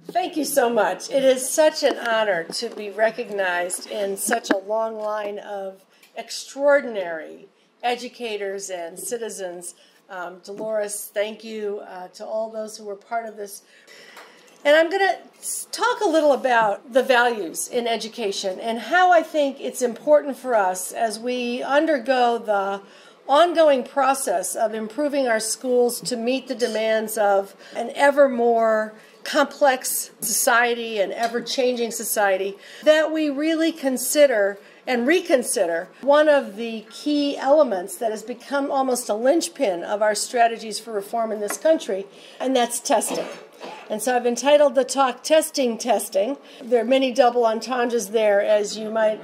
Thank you so much. It is such an honor to be recognized in such a long line of extraordinary educators and citizens. Dolores, thank you to all those who were part of this. And I'm going to talk a little about the values in education and how I think it's important for us as we undergo the ongoing process of improving our schools to meet the demands of an ever more complex society and ever-changing society, that we really consider and reconsider one of the key elements that has become almost a linchpin of our strategies for reform in this country, and that's testing. And so I've entitled the talk Testing, Testing. There are many double entendres there, as you might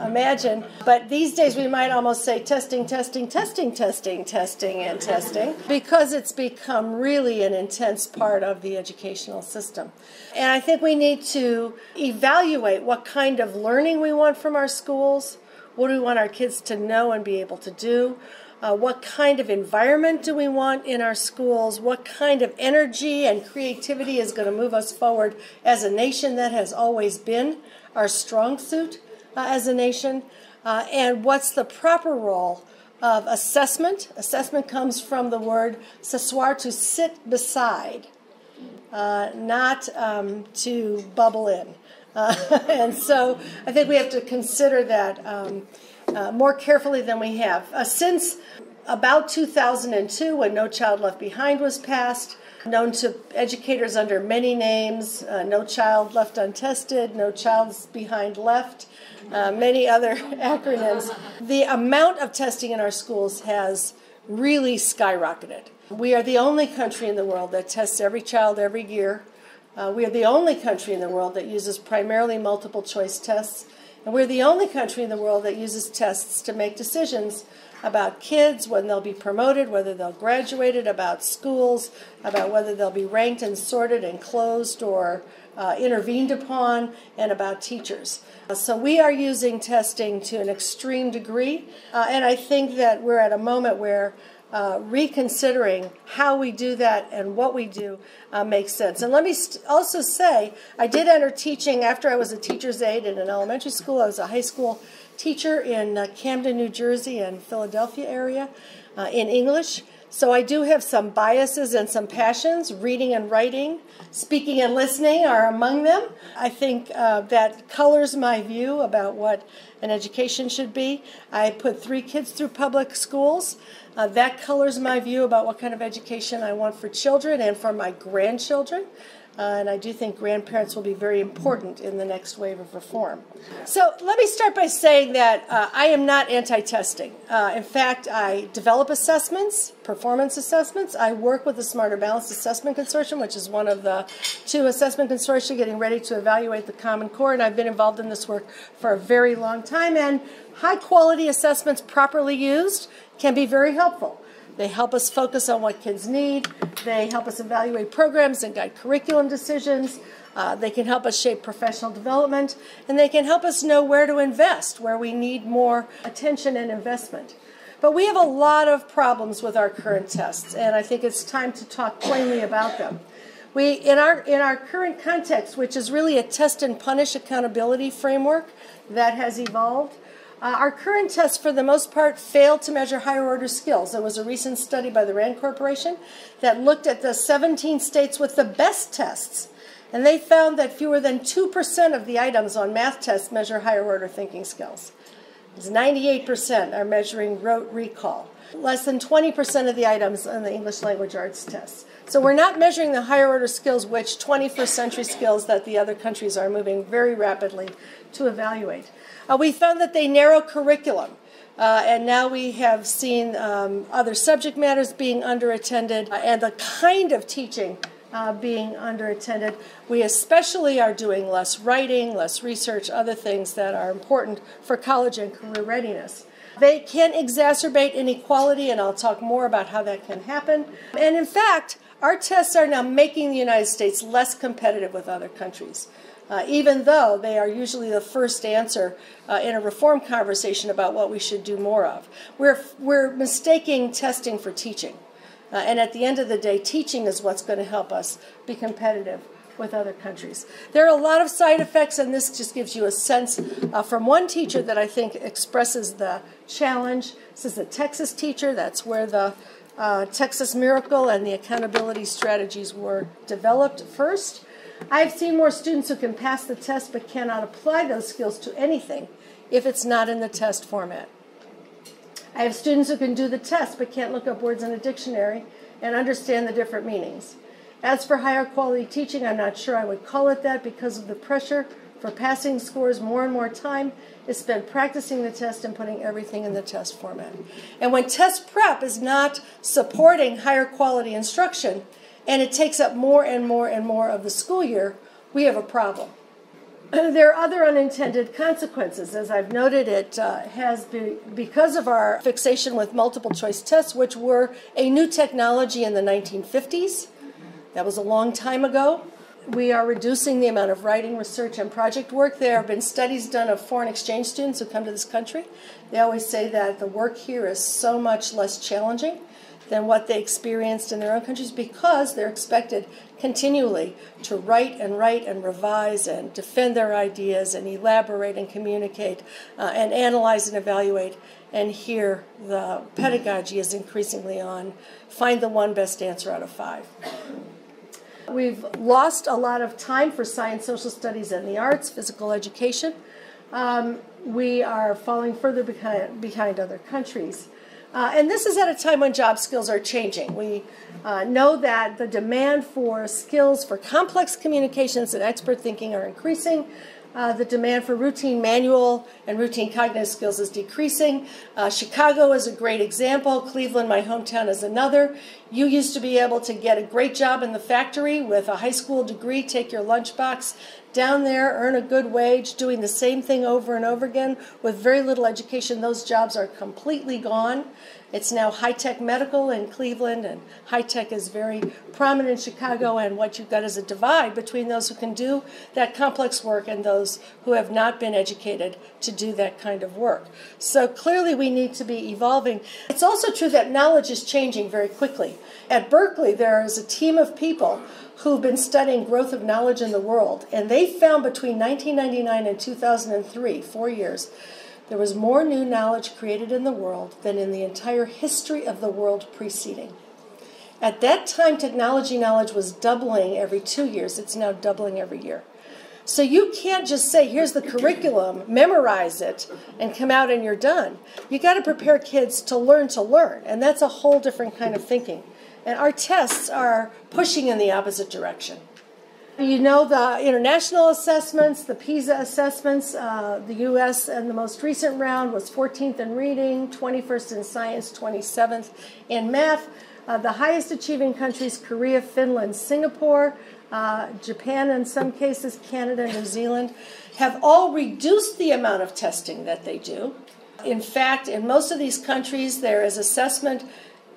imagine. But these days we might almost say testing, testing, testing, testing, testing, and testing, because it's become really an intense part of the educational system. And I think we need to evaluate what kind of learning we want from our schools, what do we want our kids to know and be able to do, what kind of environment do we want in our schools? What kind of energy and creativity is going to move us forward as a nation? That has always been our strong suit as a nation. And what's the proper role of assessment? Assessment comes from the word s'asseoir, to sit beside, not to bubble in. And so I think we have to consider that more carefully than we have. Since about 2002, when No Child Left Behind was passed, known to educators under many names, No Child Left Untested, No Child Behind Left, many other acronyms, the amount of testing in our schools has really skyrocketed. We are the only country in the world that tests every child every year. We are the only country in the world that uses primarily multiple choice tests. And we're the only country in the world that uses tests to make decisions about kids, when they'll be promoted, whether they'll graduate, about schools, about whether they'll be ranked and sorted and closed or intervened upon, and about teachers. So we are using testing to an extreme degree, and I think that we're at a moment where reconsidering how we do that and what we do makes sense. And let me also say, I did enter teaching after I was a teacher's aide in an elementary school. I was a high school teacher in Camden, New Jersey and Philadelphia area in English. So I do have some biases and some passions. Reading and writing, speaking and listening are among them. I think that colors my view about what an education should be. I put 3 kids through public schools. That colors my view about what kind of education I want for children and for my grandchildren. And I do think grandparents will be very important in the next wave of reform. So let me start by saying that I am not anti-testing. In fact, I develop assessments, performance assessments. I work with the Smarter Balanced Assessment Consortium, which is one of the 2 assessment consortia getting ready to evaluate the Common Core, and I've been involved in this work for a very long time. And high-quality assessments properly used can be very helpful. They help us focus on what kids need. They help us evaluate programs and guide curriculum decisions. They can help us shape professional development. And they can help us know where to invest, where we need more attention and investment. But we have a lot of problems with our current tests, and I think it's time to talk plainly about them. In our current context, which is really a test and punish accountability framework that has evolved, our current tests, for the most part, fail to measure higher order skills. There was a recent study by the RAND Corporation that looked at the 17 states with the best tests, and they found that fewer than 2% of the items on math tests measure higher order thinking skills. 98% are measuring rote recall. Less than 20% of the items on the English language arts tests. So we're not measuring the higher order skills, which 21st century skills that the other countries are moving very rapidly to evaluate. We found that they narrow curriculum, and now we have seen other subject matters being underattended and the kind of teaching being underattended. We especially are doing less writing, less research, other things that are important for college and career readiness. They can exacerbate inequality, and I'll talk more about how that can happen. And in fact, our tests are now making the United States less competitive with other countries, even though they are usually the first answer in a reform conversation about what we should do more of. We're mistaking testing for teaching. And at the end of the day, teaching is what's going to help us be competitive with other countries. There are a lot of side effects, and this just gives you a sense from one teacher that I think expresses the challenge. This is a Texas teacher. That's where the Texas Miracle and the accountability strategies were developed first. I've seen more students who can pass the test but cannot apply those skills to anything if it's not in the test format. I have students who can do the test but can't look up words in a dictionary and understand the different meanings. As for higher quality teaching, I'm not sure I would call it that because of the pressure for passing scores. More and more time is spent practicing the test and putting everything in the test format. And when test prep is not supporting higher quality instruction, and it takes up more and more and more of the school year, we have a problem. There are other unintended consequences. As I've noted, it has been because of our fixation with multiple choice tests, which were a new technology in the 1950s. That was a long time ago. We are reducing the amount of writing, research, and project work. There have been studies done of foreign exchange students who come to this country. They always say that the work here is so much less challenging than what they experienced in their own countries because they're expected continually to write and revise and defend their ideas and elaborate and communicate and analyze and evaluate. And here the pedagogy is increasingly on find the one best answer out of 5. We've lost a lot of time for science, social studies, and the arts, physical education. We are falling further behind other countries. And this is at a time when job skills are changing. We know that the demand for skills for complex communications and expert thinking are increasing. The demand for routine manual and routine cognitive skills is decreasing. Chicago is a great example. Cleveland, my hometown, is another. You used to be able to get a great job in the factory with a high school degree, take your lunchbox down there, earn a good wage, doing the same thing over and over again with very little education. Those jobs are completely gone. It's now high-tech medical in Cleveland, and high-tech is very prominent in Chicago, and what you've got is a divide between those who can do that complex work and those who have not been educated to do that kind of work. So clearly we need to be evolving. It's also true that knowledge is changing very quickly. At Berkeley, there is a team of people who've been studying growth of knowledge in the world, and they found between 1999 and 2003, 4 years, there was more new knowledge created in the world than in the entire history of the world preceding. At that time, technology knowledge was doubling every 2 years. It's now doubling every year. So you can't just say, here's the curriculum, memorize it, and come out and you're done. You got to prepare kids to learn, and that's a whole different kind of thinking. And our tests are pushing in the opposite direction. You know the international assessments, the PISA assessments, the U.S. and the most recent round was 14th in reading, 21st in science, 27th in math. The highest achieving countries, Korea, Finland, Singapore, Japan in some cases, Canada, New Zealand, have all reduced the amount of testing that they do. In fact, in most of these countries, there is assessment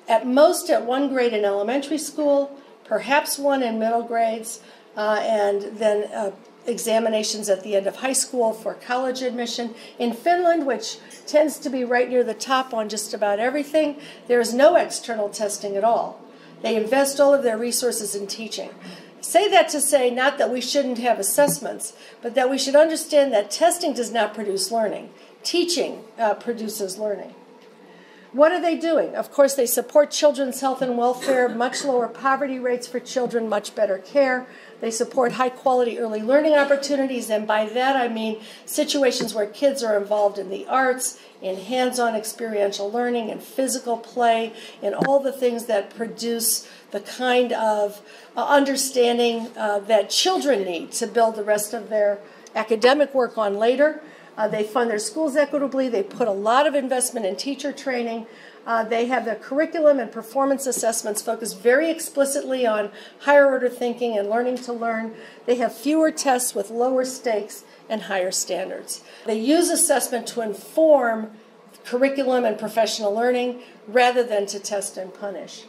at most at 1 grade in elementary school, perhaps 1 in middle grades, and then examinations at the end of high school for college admission. In Finland, which tends to be right near the top on just about everything, there is no external testing at all. They invest all of their resources in teaching. Say that to say not that we shouldn't have assessments, but that we should understand that testing does not produce learning. Teaching produces learning. What are they doing? Of course, they support children's health and welfare, much lower poverty rates for children, much better care. They support high-quality early learning opportunities, and by that I mean situations where kids are involved in the arts, in hands-on experiential learning, in physical play, in all the things that produce the kind of understanding that children need to build the rest of their academic work on later. They fund their schools equitably. They put a lot of investment in teacher training. They have their curriculum and performance assessments focused very explicitly on higher order thinking and learning to learn. They have fewer tests with lower stakes and higher standards. They use assessment to inform curriculum and professional learning rather than to test and punish.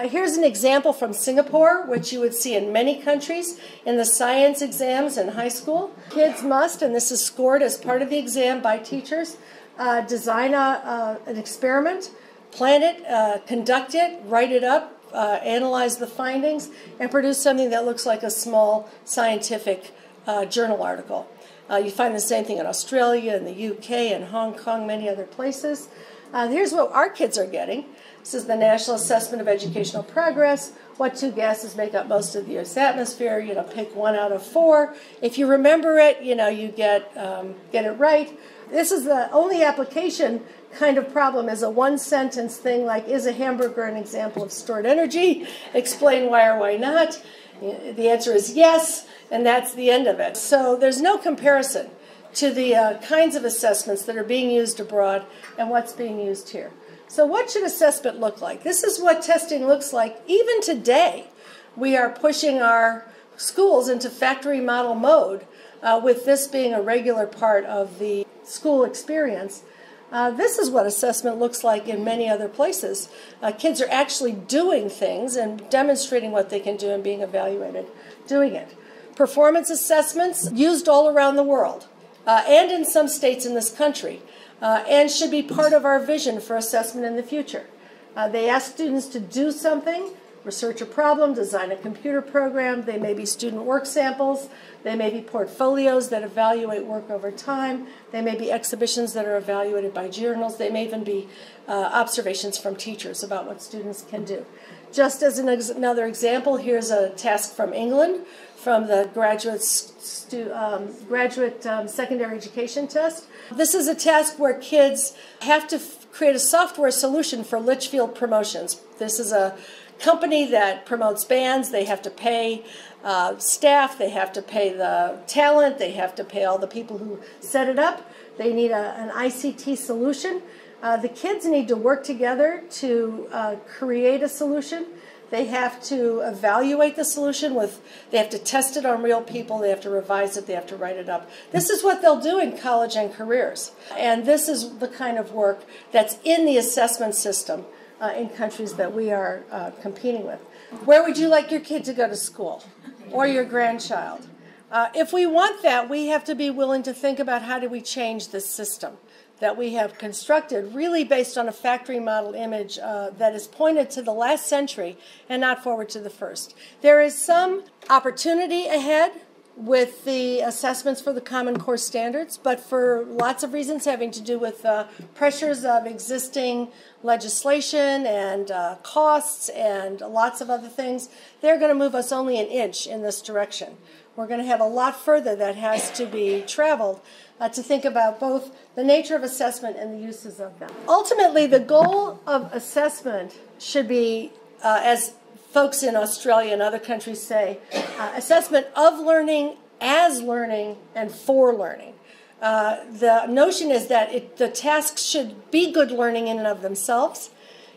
Here's an example from Singapore, which you would see in many countries in the science exams in high school. Kids must, and this is scored as part of the exam by teachers, design an experiment, plan it, conduct it, write it up, analyze the findings, and produce something that looks like a small scientific journal article. You find the same thing in Australia, in the UK, in Hong Kong, many other places. Here's what our kids are getting. This is the National Assessment of Educational Progress. What two gases make up most of the Earth's atmosphere? You know, pick 1 out of 4. If you remember it, you know, you get it right. This is the only application kind of problem is a 1-sentence thing like, is a hamburger an example of stored energy? Explain why or why not. The answer is yes, and that's the end of it. So there's no comparison to the kinds of assessments that are being used abroad and what's being used here. So what should assessment look like? This is what testing looks like. Even today, we are pushing our schools into factory model mode, with this being a regular part of the school experience. This is what assessment looks like in many other places. Kids are actually doing things and demonstrating what they can do and being evaluated doing it. Performance assessments used all around the world and in some states in this country, and should be part of our vision for assessment in the future. They ask students to do something, research a problem, design a computer program. They may be student work samples. They may be portfolios that evaluate work over time. They may be exhibitions that are evaluated by journals. They may even be observations from teachers about what students can do. Just as another example, here's a task from England from the graduate secondary education test. This is a task where kids have to create a software solution for Litchfield Promotions. This is a company that promotes bands. They have to pay staff, they have to pay the talent, they have to pay all the people who set it up. They need an ICT solution. The kids need to work together to create a solution. They have to evaluate the solution they have to test it on real people, they have to revise it, they have to write it up. This is what they'll do in college and careers. And this is the kind of work that's in the assessment system in countries that we are competing with. Where would you like your kid to go to school or your grandchild? If we want that, we have to be willing to think about how do we change this system that we have constructed, really based on a factory model image that is pointed to the last century and not forward to the first. There is some opportunity ahead with the assessments for the Common Core standards, but for lots of reasons having to do with pressures of existing legislation and costs and lots of other things, they're going to move us only an inch in this direction. We're going to have a lot further that has to be traveled to think about both the nature of assessment and the uses of them. Ultimately, the goal of assessment should be, as folks in Australia and other countries say, assessment of learning, as learning, and for learning. The notion is that the tasks should be good learning in and of themselves,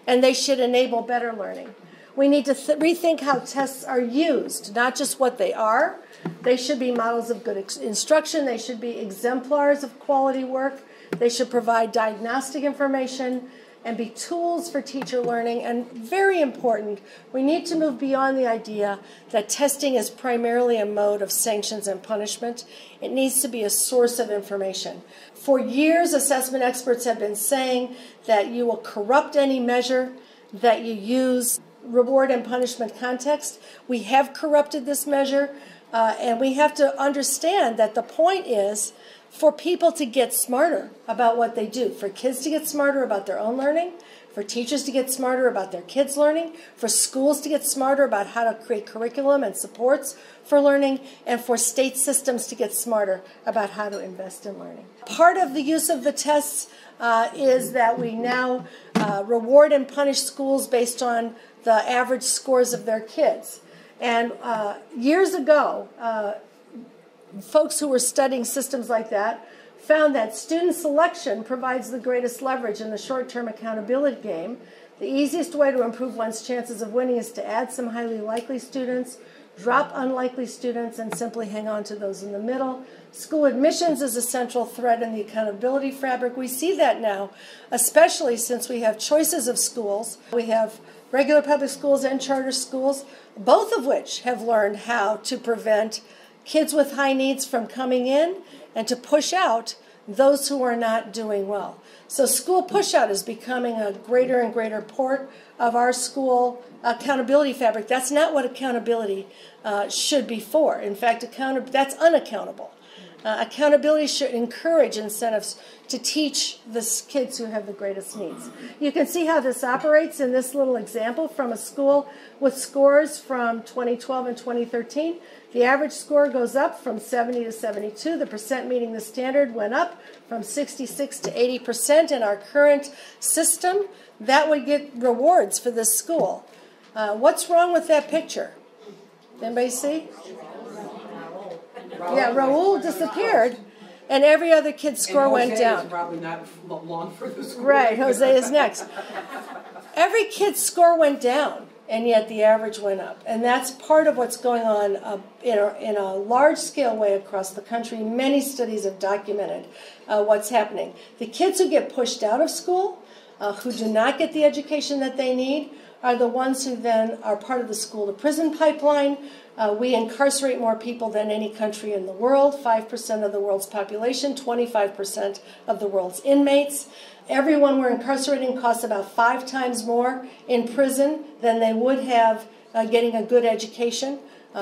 and they should enable better learning. We need to rethink how tests are used, not just what they are. They should be models of good instruction. They should be exemplars of quality work. They should provide diagnostic information and be tools for teacher learning. And very important, we need to move beyond the idea that testing is primarily a mode of sanctions and punishment. It needs to be a source of information. For years, assessment experts have been saying that you will corrupt any measure that you use reward and punishment context. We have corrupted this measure, and we have to understand that the point is for people to get smarter about what they do, for kids to get smarter about their own learning, for teachers to get smarter about their kids' learning, for schools to get smarter about how to create curriculum and supports for learning, and for state systems to get smarter about how to invest in learning. Part of the use of the tests is that we now reward and punish schools based on the average scores of their kids. And years ago, folks who were studying systems like that found that student selection provides the greatest leverage in the short-term accountability game. The easiest way to improve one's chances of winning is to add some highly likely students, drop unlikely students, and simply hang on to those in the middle. School admissions is a central thread in the accountability fabric. We see that now, especially since we have choices of schools. We have regular public schools and charter schools, both of which have learned how to prevent kids with high needs from coming in and to push out those who are not doing well. So school push-out is becoming a greater and greater part of our school accountability fabric. That's not what accountability should be for. In fact, that's unaccountable. Accountability should encourage incentives to teach the kids who have the greatest needs. You can see how this operates in this little example from a school with scores from 2012 and 2013. The average score goes up from 70 to 72. The percent meeting the standard went up from 66 to 80%. In our current system, that would get rewards for this school. What's wrong with that picture? Anybody see? Yeah, Raul disappeared, and every other kid's score went down. Is probably not long for the school. Right, Jose is next. Every kid's score went down, and yet the average went up. And that's part of what's going on in a large-scale way across the country. Many studies have documented what's happening. The kids who get pushed out of school, who do not get the education that they need, are the ones who then are part of the school-to-prison pipeline. We incarcerate more people than any country in the world, 5% of the world's population, 25% of the world's inmates. Everyone we're incarcerating costs about 5 times more in prison than they would have getting a good education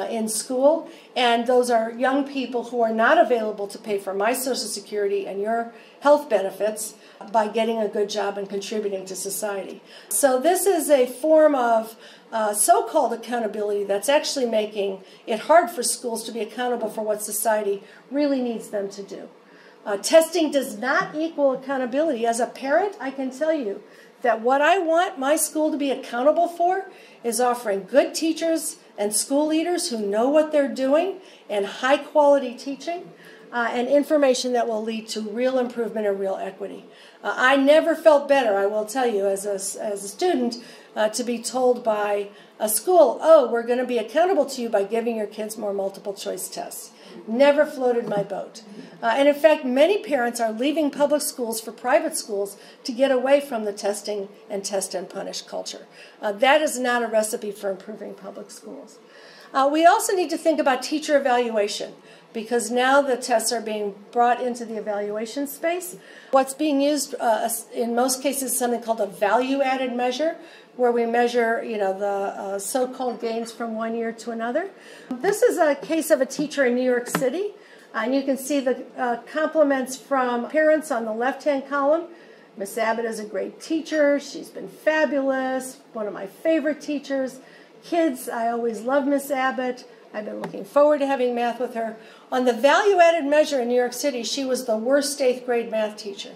in school. And those are young people who are not available to pay for my Social Security and your health benefits by getting a good job and contributing to society. So this is a form of so-called accountability that's actually making it hard for schools to be accountable for what society really needs them to do. Testing does not equal accountability. As a parent, I can tell you that what I want my school to be accountable for is offering good teachers and school leaders who know what they're doing and high-quality teaching and information that will lead to real improvement and real equity. I never felt better, I will tell you, as a student, to be told by a school, oh, we're going to be accountable to you by giving your kids more multiple choice tests. Never floated my boat. And in fact, many parents are leaving public schools for private schools to get away from the testing and test and punish culture. That is not a recipe for improving public schools. We also need to think about teacher evaluation, because now the tests are being brought into the evaluation space. What's being used in most cases is something called a value-added measure, where we measure, the so-called gains from one year to another. This is a case of a teacher in New York City, and you can see the compliments from parents on the left-hand column. Miss Abbott is a great teacher. She's been fabulous, one of my favorite teachers. Kids, I always love Miss Abbott. I've been looking forward to having math with her. On the value-added measure in New York City, she was the worst 8th grade math teacher.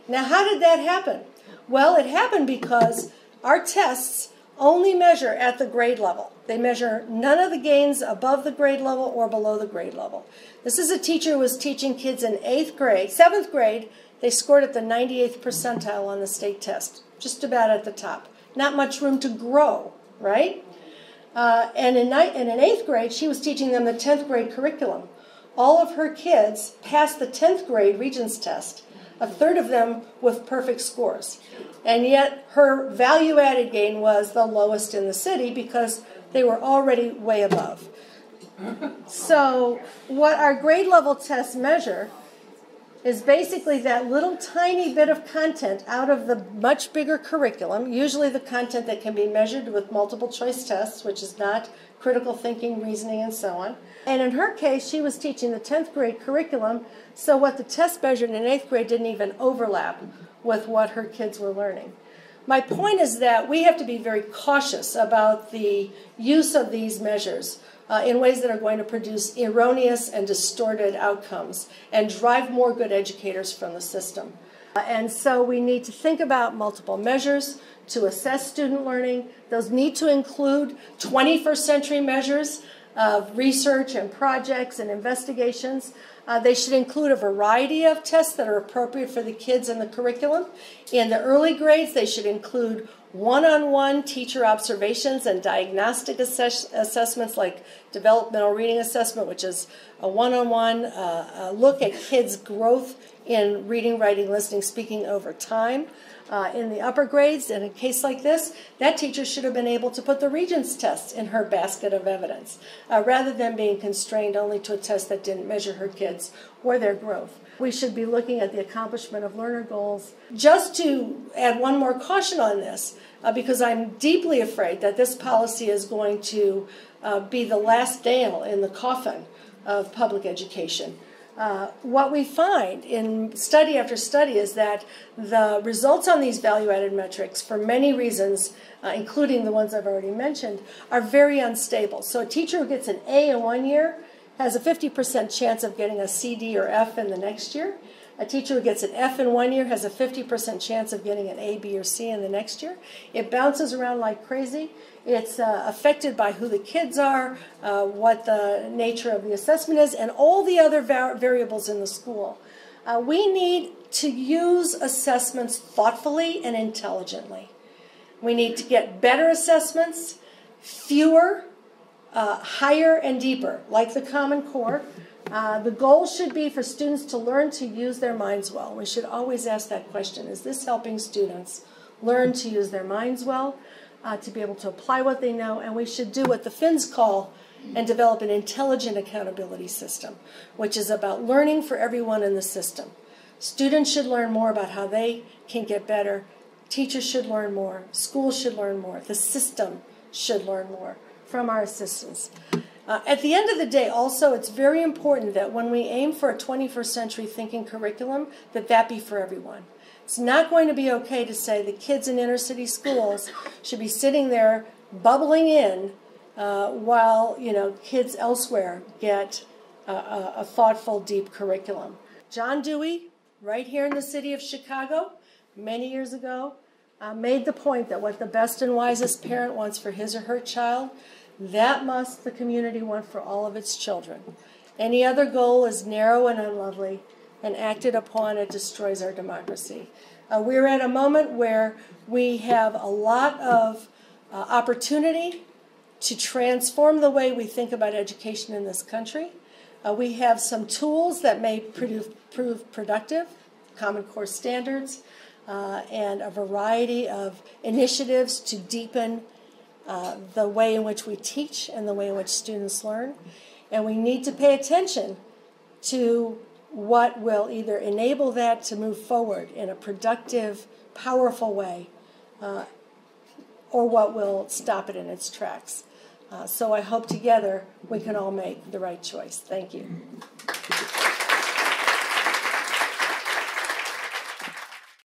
Now, how did that happen? Well, it happened because our tests only measure at the grade level. They measure none of the gains above the grade level or below the grade level. This is a teacher who was teaching kids in 8th grade. 7th grade, they scored at the 98th percentile on the state test, just about at the top. Not much room to grow, right? And in 8th grade, she was teaching them the 10th grade curriculum. All of her kids passed the 10th grade Regents test, a third of them with perfect scores. And yet her value-added gain was the lowest in the city because they were already way above. So what our grade level tests measure is basically that little tiny bit of content out of the much bigger curriculum, usually the content that can be measured with multiple choice tests, which is not critical thinking, reasoning, and so on. And in her case, she was teaching the 10th grade curriculum, so what the test measured in 8th grade didn't even overlap with what her kids were learning. My point is that we have to be very cautious about the use of these measures in ways that are going to produce erroneous and distorted outcomes and drive more good educators from the system. And so we need to think about multiple measures to assess student learning. Those need to include 21st century measures of research and projects and investigations. They should include a variety of tests that are appropriate for the kids in the curriculum. In the early grades, they should include one-on-one teacher observations and diagnostic assessments like developmental reading assessment, which is a one-on-one look at kids' growth in reading, writing, listening, speaking over time. In the upper grades, in a case like this, that teacher should have been able to put the Regents test in her basket of evidence, rather than being constrained only to a test that didn't measure her kids or their growth. we should be looking at the accomplishment of learner goals. Just to add one more caution on this, because I'm deeply afraid that this policy is going to be the last nail in the coffin of public education. What we find in study after study is that the results on these value-added metrics, for many reasons, including the ones I've already mentioned, are very unstable. So a teacher who gets an A in one year has a 50% chance of getting a C, D, or F in the next year. A teacher who gets an F in one year has a 50% chance of getting an A, B, or C in the next year. It bounces around like crazy. It's affected by who the kids are, what the nature of the assessment is, and all the other variables in the school. We need to use assessments thoughtfully and intelligently. We need to get better assessments, fewer, higher and deeper, like the Common Core. The goal should be for students to learn to use their minds well. We should always ask that question, is this helping students learn to use their minds well, to be able to apply what they know? And we should do what the Finns call and develop an intelligent accountability system, which is about learning for everyone in the system. Students should learn more about how they can get better. Teachers should learn more. Schools should learn more. The system should learn more from our assistants. At the end of the day, also, it's very important that when we aim for a 21st century thinking curriculum, that be for everyone. It's not going to be okay to say the kids in inner city schools should be sitting there bubbling in while kids elsewhere get a thoughtful, deep curriculum. John Dewey, right here in the city of Chicago, many years ago, made the point that what the best and wisest parent wants for his or her child, that must the community want for all of its children. Any other goal is narrow and unlovely, and acted upon, it destroys our democracy. We're at a moment where we have a lot of opportunity to transform the way we think about education in this country. We have some tools that may prove productive, Common Core standards, and a variety of initiatives to deepen the way in which we teach and the way in which students learn. And we need to pay attention to what will either enable that to move forward in a productive, powerful way, or what will stop it in its tracks. So I hope together we can all make the right choice. Thank you.